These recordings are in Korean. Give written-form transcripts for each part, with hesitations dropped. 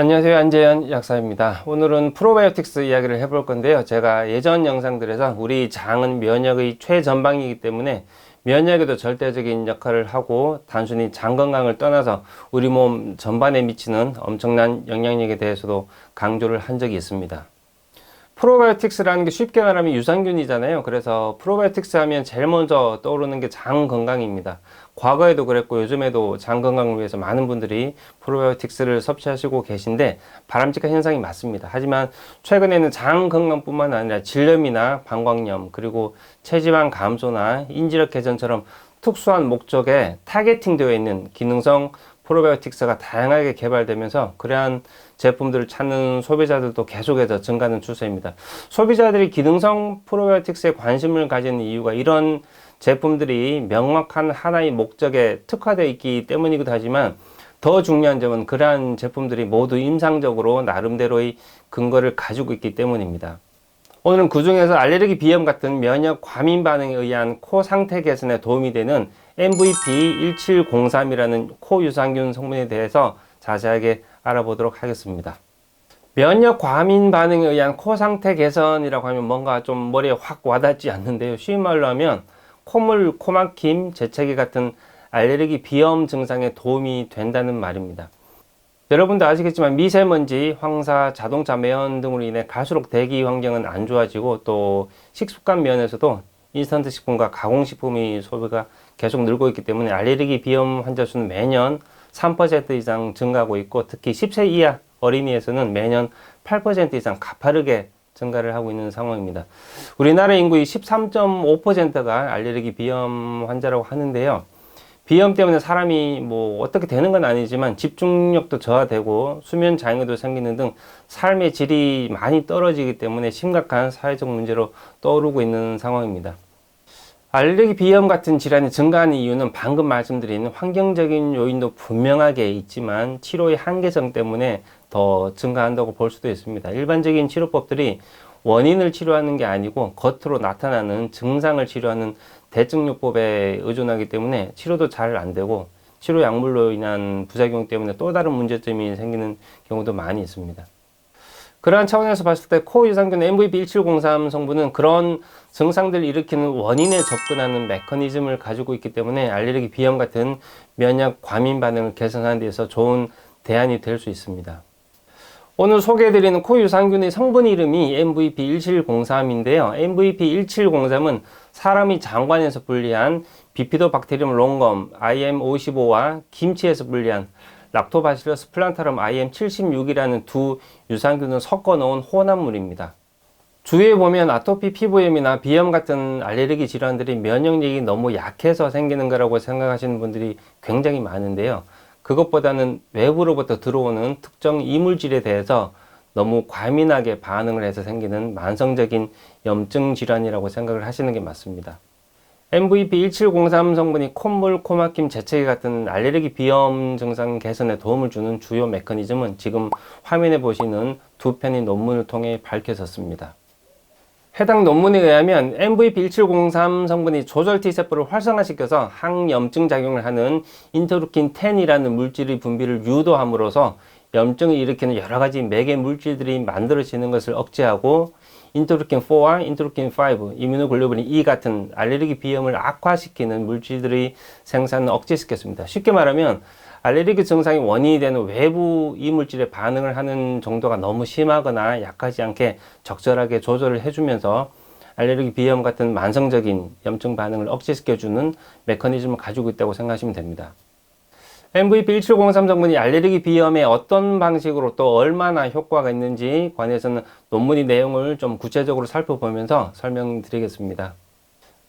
안녕하세요. 안재현 약사입니다. 오늘은 프로바이오틱스 이야기를 해볼 건데요. 제가 예전 영상들에서 우리 장은 면역의 최전방이기 때문에 면역에도 절대적인 역할을 하고 단순히 장 건강을 떠나서 우리 몸 전반에 미치는 엄청난 영향력에 대해서도 강조를 한 적이 있습니다. 프로바이오틱스라는 게 쉽게 말하면 유산균이잖아요. 그래서 프로바이오틱스 하면 제일 먼저 떠오르는 게 장 건강입니다. 과거에도 그랬고 요즘에도 장 건강을 위해서 많은 분들이 프로바이오틱스를 섭취하시고 계신데 바람직한 현상이 맞습니다. 하지만 최근에는 장 건강뿐만 아니라 질염이나 방광염 그리고 체지방 감소나 인지력 개선처럼 특수한 목적에 타겟팅되어 있는 기능성 프로바이오틱스가 다양하게 개발되면서 그러한 제품들을 찾는 소비자들도 계속해서 증가하는 추세입니다. 소비자들이 기능성 프로바이오틱스에 관심을 가지는 이유가 이런 제품들이 명확한 하나의 목적에 특화되어 있기 때문이기도 하지만 더 중요한 점은 그러한 제품들이 모두 임상적으로 나름대로의 근거를 가지고 있기 때문입니다. 오늘은 그 중에서 알레르기 비염 같은 면역 과민 반응에 의한 코 상태 개선에 도움이 되는 MVP1703이라는 코 유산균 성분에 대해서 자세하게 알아보도록 하겠습니다. 면역 과민 반응에 의한 코 상태 개선이라고 하면 뭔가 좀 머리에 확 와닿지 않는데요. 쉬운 말로 하면 콧물, 코막힘, 재채기 같은 알레르기 비염 증상에 도움이 된다는 말입니다. 여러분도 아시겠지만 미세먼지, 황사, 자동차 매연 등으로 인해 갈수록 대기 환경은 안 좋아지고 또 식습관 면에서도 인스턴트 식품과 가공식품의 소비가 계속 늘고 있기 때문에 알레르기 비염 환자 수는 매년 3% 이상 증가하고 있고 특히 10세 이하 어린이에서는 매년 8% 이상 가파르게 증가를 하고 있는 상황입니다. 우리나라 인구의 13.5%가 알레르기 비염 환자라고 하는데요. 비염 때문에 사람이 뭐 어떻게 되는 건 아니지만 집중력도 저하되고 수면 장애도 생기는 등 삶의 질이 많이 떨어지기 때문에 심각한 사회적 문제로 떠오르고 있는 상황입니다. 알레르기 비염 같은 질환이 증가하는 이유는 방금 말씀드린 환경적인 요인도 분명하게 있지만 치료의 한계성 때문에 더 증가한다고 볼 수도 있습니다. 일반적인 치료법들이 원인을 치료하는 게 아니고 겉으로 나타나는 증상을 치료하는 대증요법에 의존하기 때문에 치료도 잘 안 되고 치료 약물로 인한 부작용 때문에 또 다른 문제점이 생기는 경우도 많이 있습니다. 그러한 차원에서 봤을 때 코 유산균 MVP1703 성분은 그런 증상들을 일으키는 원인에 접근하는 메커니즘을 가지고 있기 때문에 알레르기 비염 같은 면역 과민 반응을 개선하는 데 있어서 좋은 대안이 될 수 있습니다. 오늘 소개해드리는 코 유산균의 성분 이름이 MVP1703인데요. MVP1703은 사람이 장관에서 분리한 비피도박테리움 롱검 IM55와 김치에서 분리한 락토바실러스 플란타럼 IM76이라는 두 유산균을 섞어 놓은 혼합물입니다. 주위에 보면 아토피 피부염이나 비염 같은 알레르기 질환들이 면역력이 너무 약해서 생기는 거라고 생각하시는 분들이 굉장히 많은데요. 그것보다는 외부로부터 들어오는 특정 이물질에 대해서 너무 과민하게 반응을 해서 생기는 만성적인 염증 질환이라고 생각을 하시는 게 맞습니다. MVP1703 성분이 콧물, 코막힘, 재채기 같은 알레르기 비염 증상 개선에 도움을 주는 주요 메커니즘은 지금 화면에 보시는 두 편의 논문을 통해 밝혀졌습니다. 해당 논문에 의하면 MVP1703 성분이 조절 T세포를 활성화시켜서 항염증 작용을 하는 인터루킨 10이라는 물질의 분비를 유도함으로써 염증을 일으키는 여러 가지 매개 물질들이 만들어지는 것을 억제하고 인터루킨 4와 인터루킨 5, 이뮤노글로불린 E 같은 알레르기 비염을 악화시키는 물질들의 생산을 억제시켰습니다. 쉽게 말하면 알레르기 증상의 원인이 되는 외부 이물질에 반응을 하는 정도가 너무 심하거나 약하지 않게 적절하게 조절을 해주면서 알레르기 비염 같은 만성적인 염증 반응을 억제시켜주는 메커니즘을 가지고 있다고 생각하시면 됩니다. MVP1703 성분이 알레르기 비염에 어떤 방식으로 또 얼마나 효과가 있는지 관해서는 논문의 내용을 좀 구체적으로 살펴보면서 설명드리겠습니다.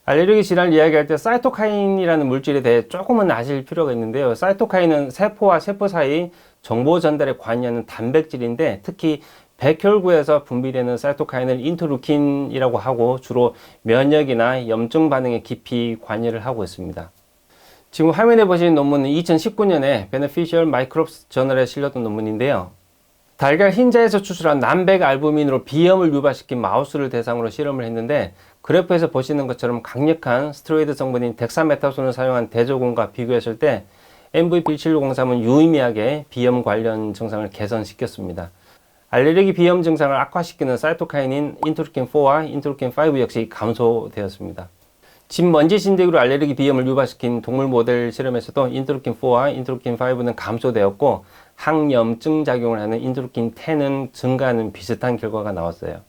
알레르기 질환을 이야기할 때 사이토카인이라는 물질에 대해 조금은 아실 필요가 있는데요. 사이토카인은 세포와 세포 사이 정보 전달에 관여하는 단백질인데 특히 백혈구에서 분비되는 사이토카인을 인터루킨이라고 하고 주로 면역이나 염증 반응에 깊이 관여를 하고 있습니다. 지금 화면에 보시는 논문은 2019년에 Beneficial Microbes 저널에 실렸던 논문인데요. 달걀 흰자에서 추출한 남백 알부민으로 비염을 유발시킨 마우스를 대상으로 실험을 했는데 그래프에서 보시는 것처럼 강력한 스테로이드 성분인 덱사메타손을 사용한 대조군과 비교했을 때 MVP1703은 유의미하게 비염 관련 증상을 개선시켰습니다. 알레르기 비염 증상을 악화시키는 사이토카인인 인터루킨4와 인터루킨5 역시 감소되었습니다. 진먼지 진드기로 알레르기 비염을 유발시킨 동물 모델 실험에서도 인터루킨4와 인터루킨5는 감소되었고 항염증 작용을 하는 인터루킨10은 증가하는 비슷한 결과가 나왔어요.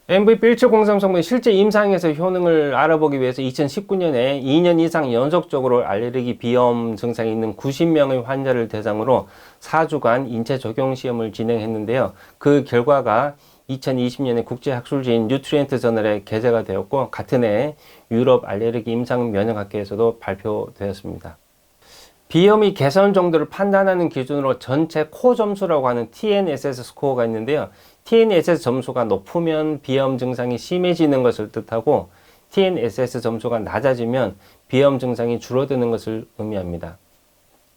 MVP1703 성분의 실제 임상에서 효능을 알아보기 위해서 2019년에 2년 이상 연속적으로 알레르기 비염 증상이 있는 90명의 환자를 대상으로 4주간 인체 적용 시험을 진행했는데요. 그 결과가 2020년에 국제학술지인 뉴트리엔트 저널에 게재가 되었고 같은 해 유럽 알레르기 임상 면역학회에서도 발표되었습니다. 비염이 개선 정도를 판단하는 기준으로 전체 코 점수라고 하는 TNSS 스코어가 있는데요. TNSS 점수가 높으면 비염 증상이 심해지는 것을 뜻하고 TNSS 점수가 낮아지면 비염 증상이 줄어드는 것을 의미합니다.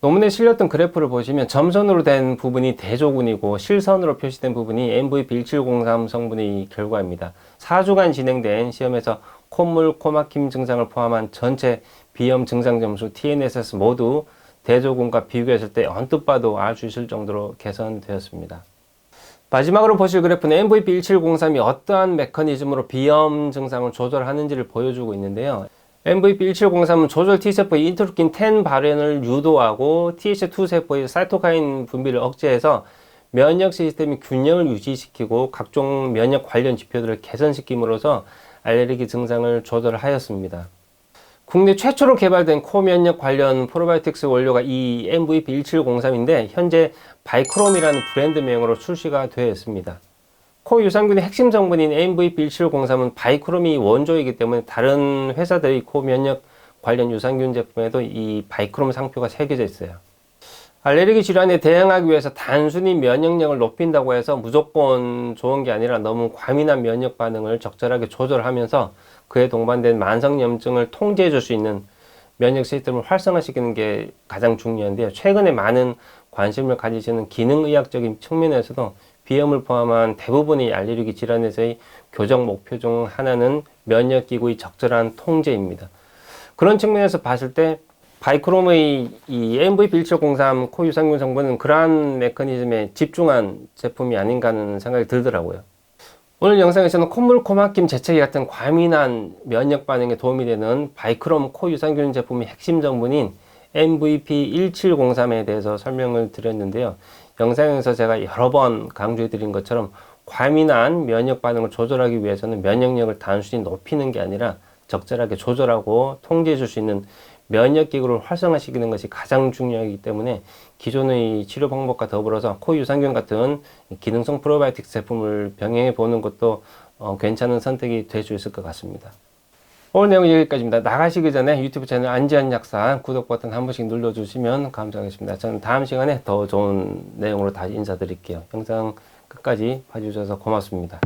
논문에 실렸던 그래프를 보시면 점선으로 된 부분이 대조군이고 실선으로 표시된 부분이 MVP1703 성분의 결과입니다. 4주간 진행된 시험에서 콧물, 코막힘 증상을 포함한 전체 비염 증상 점수 TNSS 모두 대조군과 비교했을 때 언뜻 봐도 알 수 있을 정도로 개선되었습니다. 마지막으로 보실 그래프는 MVP1703이 어떠한 메커니즘으로 비염 증상을 조절하는지를 보여주고 있는데요. MVP1703은 조절 T세포의 인터루킨 10 발현을 유도하고 TH2 세포의 사이토카인 분비를 억제해서 면역 시스템의 균형을 유지시키고 각종 면역 관련 지표들을 개선시킴으로써 알레르기 증상을 조절하였습니다. 국내 최초로 개발된 코면역 관련 프로바이오틱스 원료가 이 MVP1703인데 현재 바이크롬이라는 브랜드명으로 출시가 되어 있습니다. 코 유산균의 핵심 성분인 MVP1703은 바이크롬이 원조이기 때문에 다른 회사들의 코 면역 관련 유산균 제품에도 이 바이크롬 상표가 새겨져 있어요. 알레르기 질환에 대응하기 위해서 단순히 면역력을 높인다고 해서 무조건 좋은 게 아니라 너무 과민한 면역 반응을 적절하게 조절하면서 그에 동반된 만성염증을 통제해 줄 수 있는 면역 시스템을 활성화시키는 게 가장 중요한데요. 최근에 많은 관심을 가지시는 기능의학적인 측면에서도 비염을 포함한 대부분의 알레르기 질환에서의 교정 목표 중 하나는 면역기구의 적절한 통제입니다. 그런 측면에서 봤을 때 바이크롬의 이 MVP1703 코유산균 성분은 그러한 메커니즘에 집중한 제품이 아닌가 하는 생각이 들더라고요. 오늘 영상에서는 콧물, 코막힘, 재채기 같은 과민한 면역 반응에 도움이 되는 바이크롬 코유산균 제품의 핵심 성분인 MVP1703에 대해서 설명을 드렸는데요. 영상에서 제가 여러 번 강조해 드린 것처럼 과민한 면역 반응을 조절하기 위해서는 면역력을 단순히 높이는 게 아니라 적절하게 조절하고 통제해 줄 수 있는 면역기구를 활성화시키는 것이 가장 중요하기 때문에 기존의 치료 방법과 더불어서 코유산균 같은 기능성 프로바이오틱 제품을 병행해 보는 것도 괜찮은 선택이 될 수 있을 것 같습니다. 오늘 내용은 여기까지입니다. 나가시기 전에 유튜브 채널 안지한 약사 구독 버튼 한 번씩 눌러주시면 감사하겠습니다. 저는 다음 시간에 더 좋은 내용으로 다시 인사드릴게요. 영상 끝까지 봐주셔서 고맙습니다.